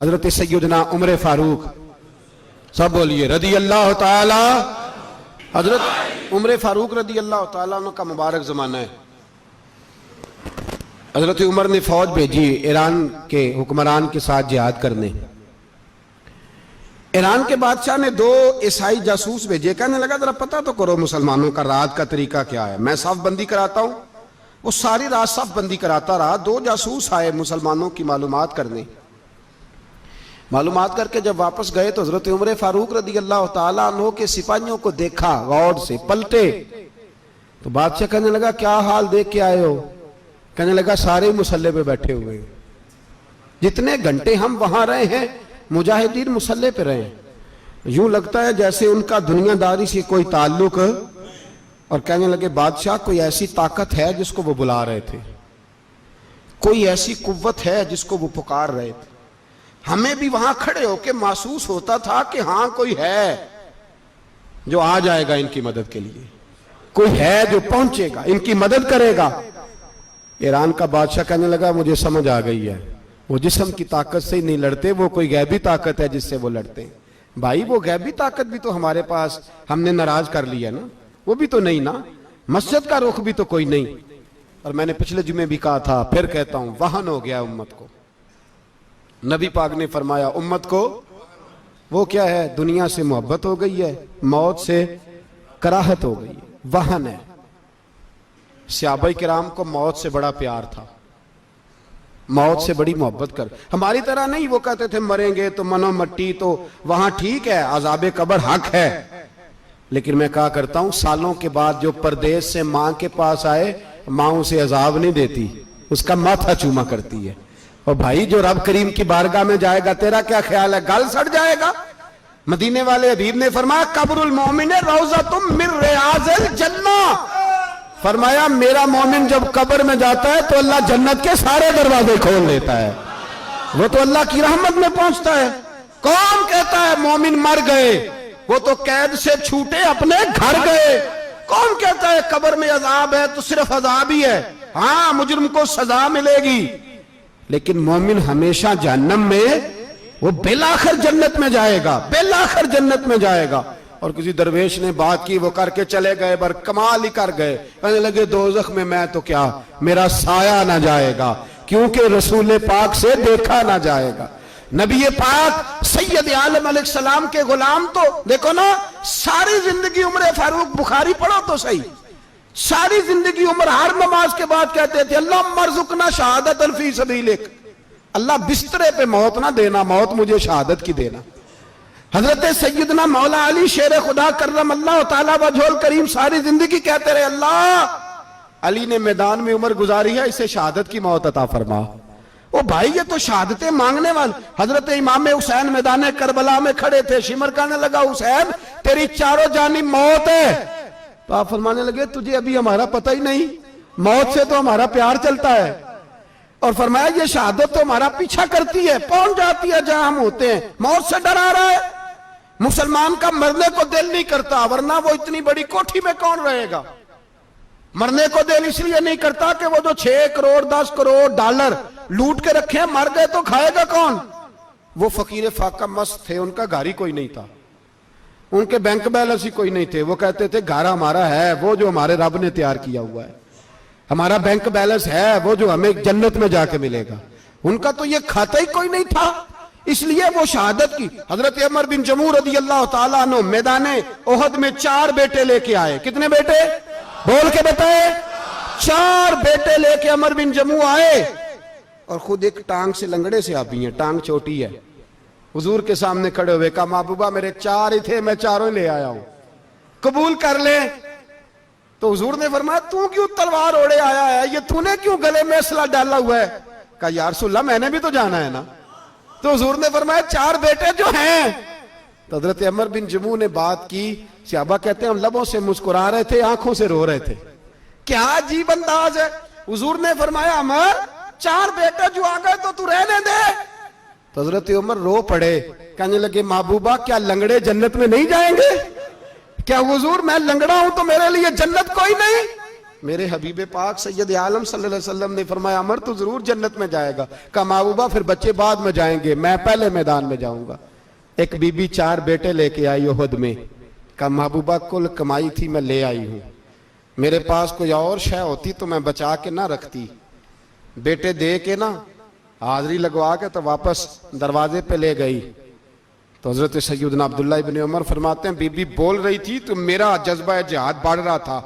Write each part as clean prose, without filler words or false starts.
حضرت سیدنا عمر فاروق، سب بولیے رضی اللہ تعالی۔ حضرت عمر فاروق رضی اللہ تعالیٰ عنہ کا مبارک زمانہ ہے۔ حضرت عمر نے فوج بھیجی ایران کے حکمران کے ساتھ جہاد کرنے۔ ایران کے بادشاہ نے 2 عیسائی جاسوس بھیجے، کہنے لگا ذرا پتہ تو کرو مسلمانوں کا رات کا طریقہ کیا ہے، میں صف بندی کراتا ہوں۔ وہ ساری رات صف بندی کراتا رہا، 2 جاسوس آئے مسلمانوں کی معلومات کرنے۔ معلومات کر کے جب واپس گئے تو حضرت عمر فاروق رضی اللہ تعالیٰ عنہ کے سپاہیوں کو دیکھا، غور سے پلٹے تو بادشاہ کہنے لگا کیا حال دیکھ کے آئے ہو؟ کہنے لگا سارے مسلح پہ بیٹھے ہوئے، جتنے گھنٹے ہم وہاں رہے ہیں مجاہدین مسلح پہ رہے ہیں، یوں لگتا ہے جیسے ان کا دنیا داری سے کوئی تعلق۔ اور کہنے لگے بادشاہ کوئی ایسی طاقت ہے جس کو وہ بلا رہے تھے، کوئی ایسی قوت ہے جس کو وہ پکار رہے تھے، ہمیں بھی وہاں کھڑے ہو کے محسوس ہوتا تھا کہ ہاں کوئی ہے جو آ جائے گا ان کی مدد کے لیے، کوئی ہے جو پہنچے گا ان کی مدد کرے گا۔ ایران کا بادشاہ کہنے لگا مجھے سمجھ آ گئی ہے، وہ جسم کی طاقت سے ہی نہیں لڑتے، وہ کوئی غیبی طاقت ہے جس سے وہ لڑتے ہیں۔ بھائی وہ غیبی طاقت بھی تو ہمارے پاس ہم نے ناراض کر لیا نا، وہ بھی تو نہیں نا، مسجد کا رخ بھی تو کوئی نہیں۔ اور میں نے پچھلے جمعے بھی کہا تھا، پھر کہتا ہوں، وہن ہو گیا امت کو۔ نبی پاک نے فرمایا امت کو وہ کیا ہے، دنیا سے محبت ہو گئی ہے، موت سے کراہت ہو گئی ہے، وہن ہے۔ صحابہ کرام کو موت سے بڑا پیار تھا، موت سے بڑی محبت کر، ہماری طرح نہیں، وہ کہتے تھے مریں گے تو منو مٹی، تو وہاں ٹھیک ہے عذاب قبر حق ہے، لیکن میں کہا کرتا ہوں سالوں کے بعد جو پردیس سے ماں کے پاس آئے، ماں اسے عذاب نہیں دیتی، اس کا ماتھا چوما کرتی ہے۔ اور بھائی جو رب کریم کی بارگاہ میں جائے گا تیرا کیا خیال ہے، گل سڑ جائے گا؟ مدینے والے حبیب نے فرمایا قبر المومن روضۃ من ریاض الجنہ، فرمایا میرا مومن جب قبر میں جاتا ہے تو اللہ جنت کے سارے دروازے کھول دیتا ہے، وہ تو اللہ کی رحمت میں پہنچتا ہے۔ کون کہتا ہے مومن مر گئے، وہ تو قید سے چھوٹے اپنے گھر گئے۔ کون کہتا ہے قبر میں عذاب ہے تو صرف عذاب ہی ہے، ہاں مجرم کو سزا ملے گی، لیکن مومن ہمیشہ جہنم میں، وہ بالآخر جنت میں جائے گا، بالآخر جنت میں جائے گا۔ اور کسی درویش نے بات کی، وہ کر کے چلے گئے، بر کمال ہی کر گئے، کہنے لگے دوزخ میں تو کیا، میرا سایہ نہ جائے گا، کیونکہ رسول پاک سے دیکھا نہ جائے گا۔ نبی پاک سید عالم علیہ السلام کے غلام تو دیکھو نا، ساری زندگی عمر فاروق، بخاری پڑھو تو صحیح، ساری زندگی عمر ہر نماز کے بعد کہتے تھے اللہم ارزقنا شہادت فی سبیلک، اللہ بسترے پہ موت نہ دینا، موت مجھے شہادت کی دینا۔ حضرت سیدنا مولا علی شیر خدا کرم اللہ تعالیٰ وجہ الکریم ساری زندگی کہتے رہے اللہ علی نے میدان میں عمر گزاری ہے، اسے شہادت کی موت عطا فرما۔ او بھائی یہ تو شہادتیں مانگنے والے۔ حضرت امام حسین میدان کربلا میں کھڑے تھے، شمر کہنے لگا حسین تیری چاروں جانب موت ہے، تو آپ فرمانے لگے تجھے ابھی ہمارا پتہ ہی نہیں، موت سے تو ہمارا پیار چلتا ہے۔ اور فرمایا یہ شہادت تو ہمارا پیچھا کرتی ہے، پہنچ جاتی ہے جہاں ہم ہوتے ہیں، موت سے ڈر آ رہا ہے۔ مسلمان کا مرنے کو دل نہیں کرتا، ورنہ وہ اتنی بڑی کوٹھی میں کون رہے گا؟ مرنے کو دل اس لیے نہیں کرتا کہ وہ جو 6 کروڑ 10 کروڑ ڈالر لوٹ کے رکھے ہیں، مر گئے تو کھائے گا کون؟ وہ فقیر فاقہ مست تھے، ان کا گھر ہی کوئی نہیں تھا، ان کے بینک بیلنس ہی کوئی نہیں تھے، وہ کہتے تھے گھر ہمارا ہے وہ جو ہمارے رب نے تیار کیا ہوا ہے، ہمارا بینک بیلنس ہے وہ جو ہمیں جنت میں جا کے ملے گا۔ ان کا تو یہ کھاتا ہی کوئی نہیں تھا، اس لیے وہ شہادت کی۔ حضرت عمر بن جموع رضی اللہ تعالیٰ عنہ میدان احد میں 4 بیٹے لے کے آئے۔ کتنے بیٹے؟ بول کے بتائے۔ 4 بیٹے لے کے عمر بن جموع آئے، اور خود ایک ٹانگ سے لنگڑے سے آبی ہیں، ٹانگ چھوٹی ہے، حضور کے سامنے کھڑے ہوئے کہا محبوبہ میرے 4 ہی تھے، میں 4 لے آیا ہوں، قبول کر لیں۔ تو حضور نے فرمایا تو کیوں تلوار اوڑے آیا ہے، یہ تو نے کیوں گلے میں اسلحہ ڈالا ہوا ہے؟ کہا یا رسول اللہ میں نے بھی تو جانا ہے نا۔ تو حضور نے فرمایا 4 بیٹے جو ہیں۔ تو حضرت عمر بن جموع نے بات کی، صحابہ کہتے ہیں ہم لبوں سے مسکرا رہے تھے، آنکھوں سے رو رہے تھے، کیا عجیب انداز ہے۔ حضور نے فرمایا عمر 4 بیٹے جو آ گئے تو رہنے دے۔ تو حضرت عمر رو پڑے، کہنے لگے محبوبہ کیا لنگڑے جنت میں نہیں جائیں گے؟ کیا حضور میں لنگڑا ہوں تو میرے لیے جنت کوئی نہیں؟ میرے حبیب پاک سید عالم صلی اللہ علیہ وسلم نے فرمایا عمر تو ضرور جنت میں جائے گا. کہا محبوبہ پھر بچے بعد میں جائیں گے, میں پہلے میدان میں جاؤں گا. ایک بی بی 4 بیٹے لے کے آئی احد میں. کہا محبوبہ کل کمائی تھی میں لے آئی ہوں, میرے پاس کوئی اور شے ہوتی تو میں بچا کے نہ رکھتی. بیٹے دے کے نا حاضری لگوا کے تو واپس دروازے پہ لے گئی. تو حضرت سیدنا عبداللہ ابن عمر فرماتے ہیں بی بی بول رہی تھی تو میرا جذبہ جہاد بڑھ رہا تھا.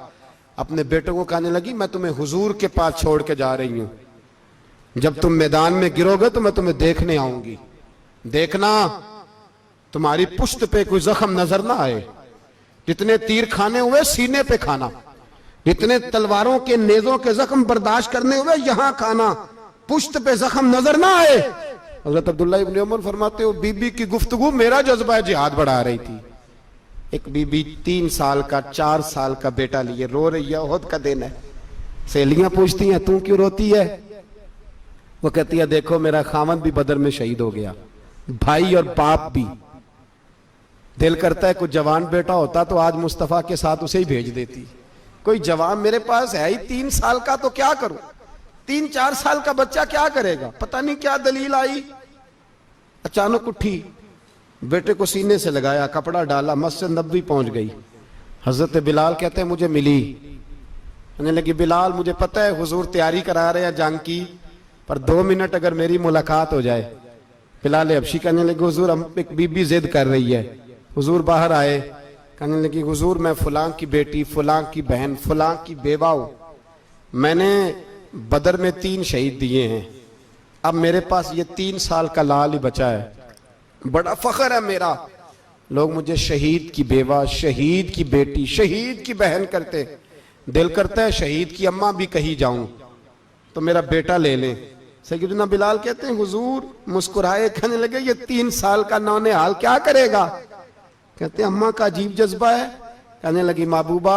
اپنے بیٹوں کو کہنے لگی میں تمہیں حضور کے پاس چھوڑ کے جا رہی ہوں, جب تم میدان میں گرو گے تو میں تمہیں دیکھنے آؤں گی, دیکھنا تمہاری پشت پہ کوئی زخم نظر نہ آئے. جتنے تیر کھانے ہوئے سینے پہ کھانا, جتنے تلواروں کے نیزوں کے زخم برداشت کرنے ہوئے یہاں کھانا, پشت پہ زخم نظر نہ آئے. حضرت عبداللہ ابن عمر فرماتے ہو بی بی کی گفتگو میرا جذبہ جہاد بڑھا رہی تھی. ایک بی بی 3 سال کا 4 سال کا بیٹا لیے رو رہی ہے, احد کا دن ہے. سہیلیاں پوچھتی ہیں تو کیوں روتی ہے؟ وہ کہتی ہے دیکھو میرا خاوند بھی بدر میں شہید ہو گیا, بھائی اور باپ بھی. دل کرتا ہے کوئی جوان بیٹا ہوتا تو آج مصطفیٰ کے ساتھ اسے ہی بھیج دیتی. کوئی جوان میرے پاس ہے ہی 3 سال کا تو کیا کروں, 3-4 سال کا بچہ کیا کرے گا؟ پتہ نہیں کیا دلیل آئی, اچانک اٹھی, بیٹے کو سینے سے لگایا, کپڑا ڈالا, مسجد نبوی پہنچ گئی. حضرت بلال کہتے ہیں مجھے ملی, کہنے لگی بلال مجھے پتہ ہے حضور تیاری کرا رہے ہیں جنگ کی, پر 2 منٹ اگر میری ملاقات ہو جائے. بلال حبشی کہنے لگے حضور ایک بی بی ضد کر رہی ہے. حضور باہر آئے, کہنے لگی حضور میں فلاں کی بیٹی, فلاں کی بہن, فلاں کی بیوہ ہوں, میں نے بدر میں 3 شہید دیے ہیں, اب میرے پاس یہ 3 سال کا لال ہی بچا ہے, بڑا فخر ہے میرا. لوگ مجھے شہید کی بیوہ, شہید کی بیٹی, شہید کی بہن کرتے, دل کرتا ہے شہید کی اماں بھی کہیں جاؤں تو میرا بیٹا لے لیں. سیدنا بلال کہتے ہیں حضور مسکرائے, کہنے لگے یہ 3 سال کا نونہال کیا کرے گا؟ کہتے ہیں اماں کا عجیب جذبہ ہے. کہنے لگی محبوبہ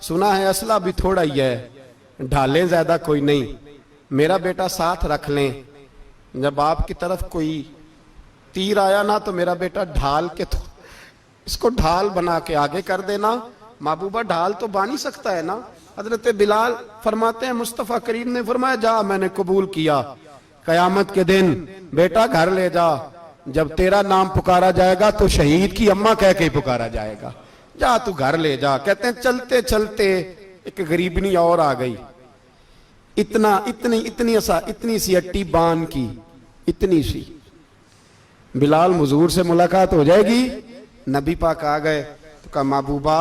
سنا ہے اسلحہ بھی تھوڑا ہی ہے, ڈھالیں زیادہ کوئی نہیں, میرا بیٹا ساتھ رکھ لیں, جب آپ کی طرف کوئی تیر آیا نا تو میرا بیٹا ڈھال کے اس کو ڈھال بنا کے آگے کر دینا. محبوبہ ڈھال تو بانی سکتا ہے نا. حضرت بلال فرماتے ہیں مصطفیٰ کریم نے فرمایا جا میں نے قبول کیا, قیامت کے دن بیٹا گھر لے جا, جب تیرا نام پکارا جائے گا تو شہید کی اماں کہہ کے ہی پکارا جائے گا, جا تو گھر لے جا. کہتے ہیں چلتے چلتے ایک غریبنی اور آ گئی, اتنی سی اٹی بان کی, اتنی سی. بلال حضور سے ملاقات ہو جائے گی. نبی پاک آ گئے تو کہا محبوبہ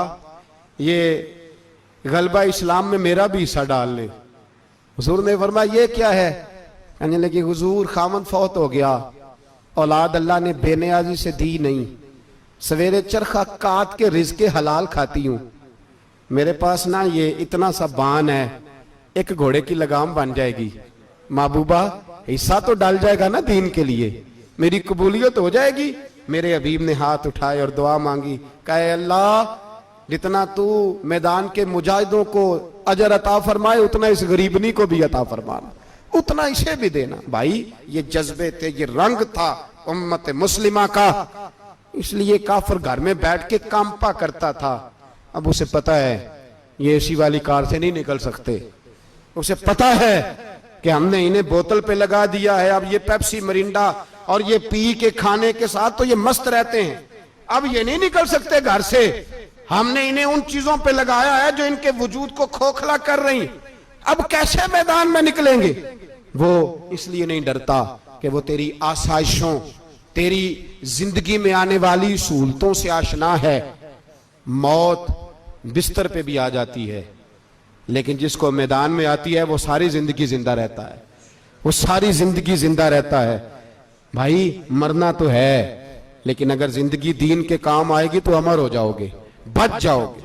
یہ غلبہ اسلام میں میرا بھی حصہ ڈال لے. حضور نے فرمایا یہ کیا ہے؟ کہنے لگے حضور خامن فوت ہو گیا, اولاد اللہ نے بے نیازی سے دی نہیں, سویرے چرخہ کاٹ کے رزق حلال کھاتی ہوں, میرے پاس نا یہ اتنا سا بان ہے, ایک گھوڑے کی لگام بن جائے گی. محبوبہ حصہ تو ڈال جائے گا نا دین کے لیے, میری قبولیت ہو جائے گی. میرے حبیب نے ہاتھ اٹھائے اور دعا مانگی, کہا اے اللہ جتنا تو میدان کے مجاہدوں کو اجر عطا فرمائے اتنا اس غریبنی کو بھی عطا فرمانا, اتنا اسے بھی دینا. بھائی یہ جذبے تھے, یہ رنگ تھا امت مسلمہ کا, اس لیے کافر گھر میں بیٹھ کے کامپا کرتا تھا. اب اسے پتا ہے یہ اسی والی کار سے نہیں نکل سکتے, اسے پتا ہے کہ ہم نے انہیں بوتل پہ لگا دیا ہے, اب یہ پیپسی مرینڈا اور یہ پی کے کھانے کے ساتھ تو یہ مست رہتے ہیں, اب یہ نہیں نکل سکتے گھر سے, ہم نے انہیں ان چیزوں پہ لگایا ہے جو ان کے وجود کو کھوکھلا کر رہی, اب کیسے میدان میں نکلیں گے؟ وہ اس لیے نہیں ڈرتا کہ وہ تیری آسائشوں, تیری زندگی میں آنے والی سہولتوں سے آشنا ہے. موت بستر پہ بھی آ جاتی ہے, لیکن جس کو میدان میں آتی ہے وہ ساری زندگی زندہ رہتا ہے, وہ ساری زندگی زندہ رہتا ہے. بھائی مرنا تو ہے, لیکن اگر زندگی دین کے کام آئے گی تو امر ہو جاؤ گے, بچ جاؤ گے.